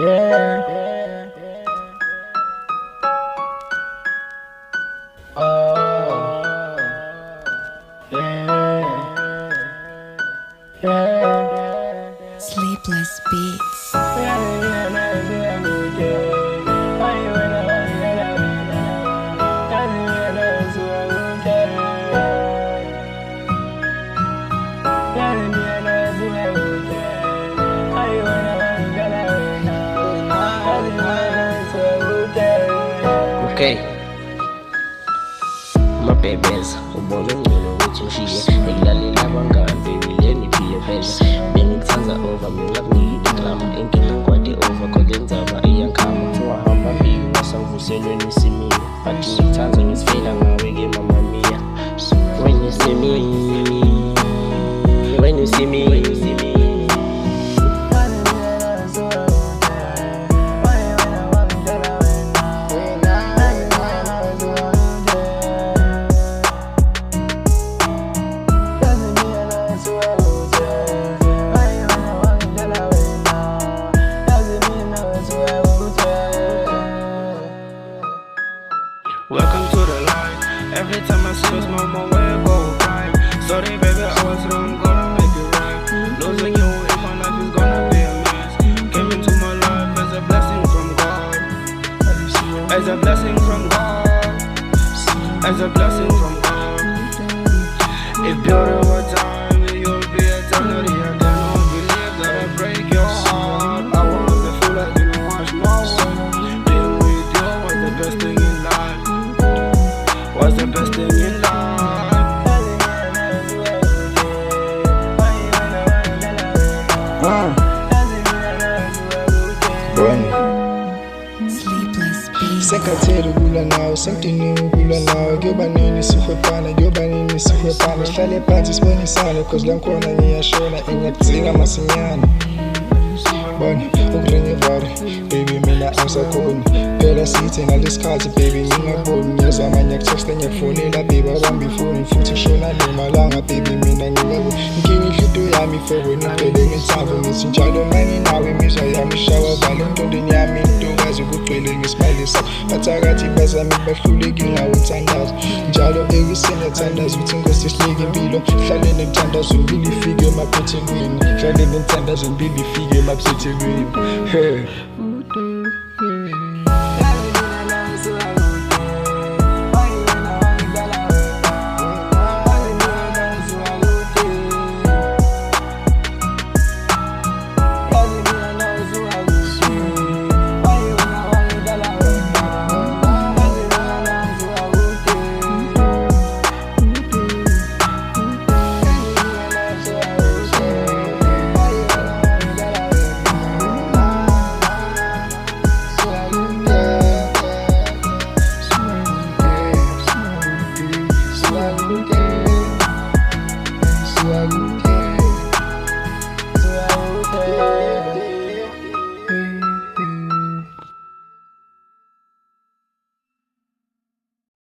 Yeah. Oh. Yeah. Sleepless Beats. Okay, my babies, ubona ungcono ukuthi ushiye ngikulaleli abangani baby let me be your best bengikuthanda over mina kungiyi drama engikwade over cause indzaba iyakhama wahamba mbili ngasangivuselweni isimile but ngikuthanda ngisifela ngawe-ke mama mia when you see me when you see me Welcome to the light. Every time I see us, mama, where I go right. Sorry, baby, I was wrong, gonna make it right. Losing you in my life is gonna be a mess. Came into my life as a blessing from God. As a blessing from God. As a blessing from God. If beautiful time, you'll be a time that I cannot believe that I break your heart. I was the fool that didn't wash my way. Being with you was the best thing in life. Was the best thing in life. Sleepless Beats. Sekhathele ukulwa nawe, sengidiniwe ukulwa nawe. Kuyoba nini sihwebhana, kuyoba nini sihwebhana. Sihlale phansi sibonisane cause la ngikhona ngiyashona ngiyakudzinga masinyane. Bona ukurinivare baby mina angisakhoni phela sithi ngalesikhathi baby ngingakuboni ngiyazama ngiyakuthexta ngiyakufonela baby abambe ifoni futhi kushona nemalanga baby mina ngingakuboni inkinga inhliziyo yami for wena ugcwele ngesavo ngithi njalo manginawe imizwa yami ishawa vale emqondweni yami intokazi ukugcwele ngesimali sakho bathakathi bazami bahluleki ngawuthandaza njalo ekuseni yathandaza ukuthi inkosi isinike impilo hlale nekuthandaza impilo ifike emaphethekweni hlale nekuthandaza impilo ifike emaphethekweni hey. Swag.